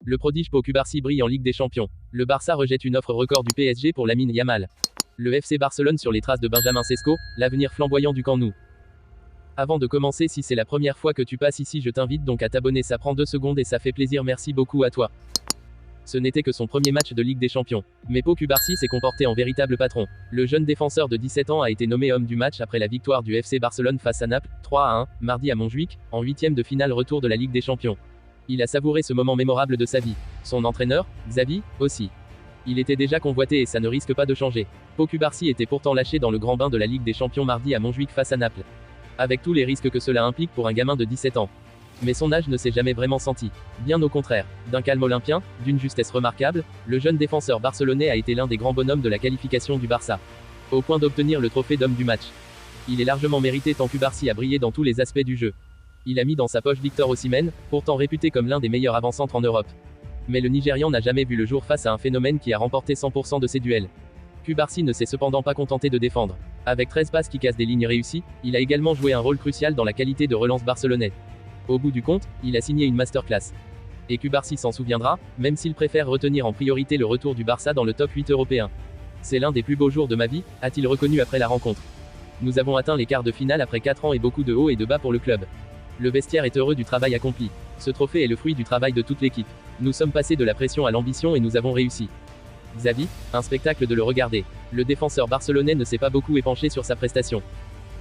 Le prodige Pau Cubarsí brille en Ligue des Champions. Le Barça rejette une offre record du PSG pour Lamine Yamal. Le FC Barcelone sur les traces de Benjamin Sesko, l'avenir flamboyant du Camp Nou. Avant de commencer, si c'est la première fois que tu passes ici, je t'invite donc à t'abonner, ça prend 2 secondes et ça fait plaisir, merci beaucoup à toi. Ce n'était que son premier match de Ligue des Champions. Mais Pau Cubarsí s'est comporté en véritable patron. Le jeune défenseur de 17 ans a été nommé homme du match après la victoire du FC Barcelone face à Naples, 3-1, mardi à Montjuïc, en 8e de finale retour de la Ligue des Champions. Il a savouré ce moment mémorable de sa vie. Son entraîneur, Xavi, aussi. Il était déjà convoité et ça ne risque pas de changer. Pau Cubarsí était pourtant lâché dans le grand bain de la Ligue des Champions mardi à Montjuïc face à Naples. Avec tous les risques que cela implique pour un gamin de 17 ans. Mais son âge ne s'est jamais vraiment senti. Bien au contraire. D'un calme olympien, d'une justesse remarquable, le jeune défenseur barcelonais a été l'un des grands bonhommes de la qualification du Barça. Au point d'obtenir le trophée d'homme du match. Il est largement mérité tant Cubarsí a brillé dans tous les aspects du jeu. Il a mis dans sa poche Victor Osimhen, pourtant réputé comme l'un des meilleurs avant-centres en Europe. Mais le Nigérian n'a jamais vu le jour face à un phénomène qui a remporté 100% de ses duels. Cubarsí ne s'est cependant pas contenté de défendre. Avec 13 passes qui cassent des lignes réussies, il a également joué un rôle crucial dans la qualité de relance barcelonais. Au bout du compte, il a signé une masterclass. Et Cubarsí s'en souviendra, même s'il préfère retenir en priorité le retour du Barça dans le top 8 européen. C'est l'un des plus beaux jours de ma vie, a-t-il reconnu après la rencontre. Nous avons atteint les quarts de finale après 4 ans et beaucoup de hauts et de bas pour le club. Le vestiaire est heureux du travail accompli. Ce trophée est le fruit du travail de toute l'équipe. Nous sommes passés de la pression à l'ambition et nous avons réussi. Xavi, un spectacle de le regarder. Le défenseur barcelonais ne s'est pas beaucoup épanché sur sa prestation.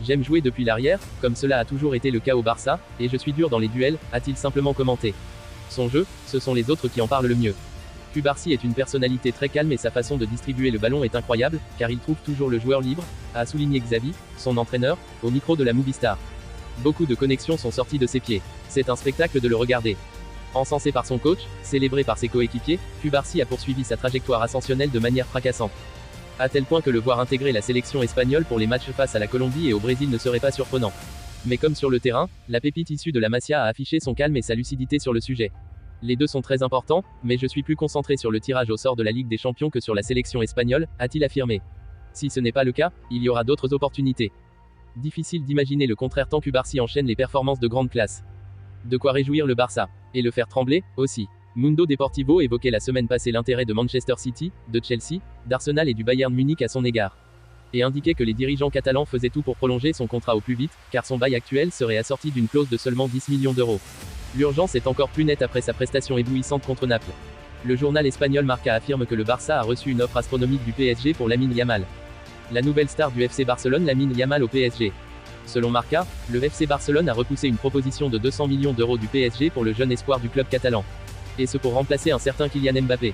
J'aime jouer depuis l'arrière, comme cela a toujours été le cas au Barça, et je suis dur dans les duels, a-t-il simplement commenté. Son jeu, ce sont les autres qui en parlent le mieux. Cubarsí est une personnalité très calme et sa façon de distribuer le ballon est incroyable, car il trouve toujours le joueur libre, a souligné Xavi, son entraîneur, au micro de la Movistar. Beaucoup de connexions sont sorties de ses pieds. C'est un spectacle de le regarder. Encensé par son coach, célébré par ses coéquipiers, Cubarsí a poursuivi sa trajectoire ascensionnelle de manière fracassante. À tel point que le voir intégrer la sélection espagnole pour les matchs face à la Colombie et au Brésil ne serait pas surprenant. Mais comme sur le terrain, la pépite issue de la Masia a affiché son calme et sa lucidité sur le sujet. Les deux sont très importants, mais je suis plus concentré sur le tirage au sort de la Ligue des Champions que sur la sélection espagnole, a-t-il affirmé. Si ce n'est pas le cas, il y aura d'autres opportunités. Difficile d'imaginer le contraire tant Cubarsí enchaîne les performances de grande classe. De quoi réjouir le Barça. Et le faire trembler, aussi. Mundo Deportivo évoquait la semaine passée l'intérêt de Manchester City, de Chelsea, d'Arsenal et du Bayern Munich à son égard. Et indiquait que les dirigeants catalans faisaient tout pour prolonger son contrat au plus vite, car son bail actuel serait assorti d'une clause de seulement 10 millions d'euros. L'urgence est encore plus nette après sa prestation éblouissante contre Naples. Le journal espagnol Marca affirme que le Barça a reçu une offre astronomique du PSG pour Lamine Yamal. La nouvelle star du FC Barcelone, Lamine Yamal au PSG. Selon Marca, le FC Barcelone a repoussé une proposition de 200 millions d'euros du PSG pour le jeune espoir du club catalan. Et ce pour remplacer un certain Kylian Mbappé.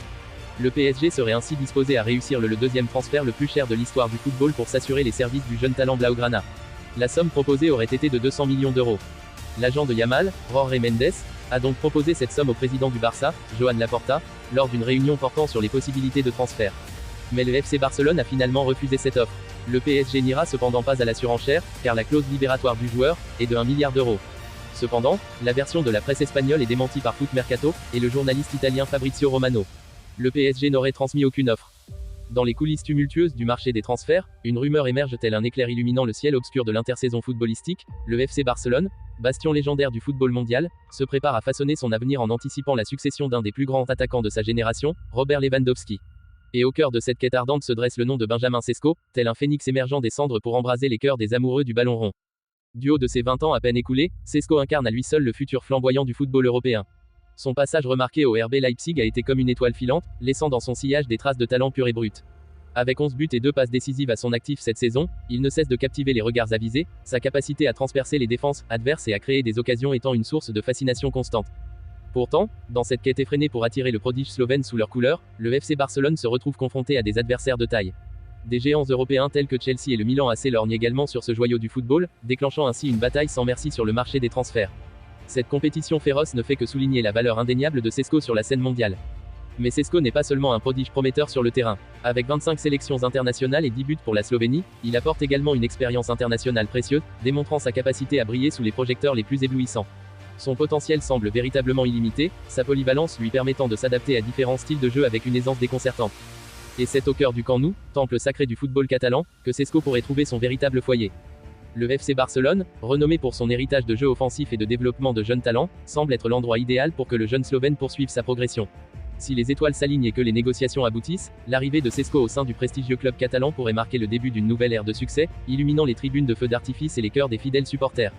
Le PSG serait ainsi disposé à réussir le deuxième transfert le plus cher de l'histoire du football pour s'assurer les services du jeune talent blaugrana. La somme proposée aurait été de 200 millions d'euros. L'agent de Yamal, Jorge Mendes, a donc proposé cette somme au président du Barça, Joan Laporta, lors d'une réunion portant sur les possibilités de transfert. Mais le FC Barcelone a finalement refusé cette offre. Le PSG n'ira cependant pas à la surenchère, car la clause libératoire du joueur est de 1 milliard d'euros. Cependant, la version de la presse espagnole est démentie par Foot Mercato et le journaliste italien Fabrizio Romano. Le PSG n'aurait transmis aucune offre. Dans les coulisses tumultueuses du marché des transferts, une rumeur émerge tel un éclair illuminant le ciel obscur de l'intersaison footballistique. Le FC Barcelone, bastion légendaire du football mondial, se prépare à façonner son avenir en anticipant la succession d'un des plus grands attaquants de sa génération, Robert Lewandowski. Et au cœur de cette quête ardente se dresse le nom de Benjamin Sesko, tel un phénix émergeant des cendres pour embraser les cœurs des amoureux du ballon rond. Du haut de ses 20 ans à peine écoulés, Sesko incarne à lui seul le futur flamboyant du football européen. Son passage remarqué au RB Leipzig a été comme une étoile filante, laissant dans son sillage des traces de talent pur et brut. Avec 11 buts et 2 passes décisives à son actif cette saison, il ne cesse de captiver les regards avisés, sa capacité à transpercer les défenses adverses et à créer des occasions étant une source de fascination constante. Pourtant, dans cette quête effrénée pour attirer le prodige slovène sous leurs couleurs, le FC Barcelone se retrouve confronté à des adversaires de taille. Des géants européens tels que Chelsea et le Milan AC lorgnent également sur ce joyau du football, déclenchant ainsi une bataille sans merci sur le marché des transferts. Cette compétition féroce ne fait que souligner la valeur indéniable de Sesko sur la scène mondiale. Mais Sesko n'est pas seulement un prodige prometteur sur le terrain. Avec 25 sélections internationales et 10 buts pour la Slovénie, il apporte également une expérience internationale précieuse, démontrant sa capacité à briller sous les projecteurs les plus éblouissants. Son potentiel semble véritablement illimité, sa polyvalence lui permettant de s'adapter à différents styles de jeu avec une aisance déconcertante. Et c'est au cœur du Camp Nou, temple sacré du football catalan, que Sesko pourrait trouver son véritable foyer. Le FC Barcelone, renommé pour son héritage de jeu offensif et de développement de jeunes talents, semble être l'endroit idéal pour que le jeune Slovène poursuive sa progression. Si les étoiles s'alignent et que les négociations aboutissent, l'arrivée de Šeško au sein du prestigieux club catalan pourrait marquer le début d'une nouvelle ère de succès, illuminant les tribunes de feux d'artifice et les cœurs des fidèles supporters.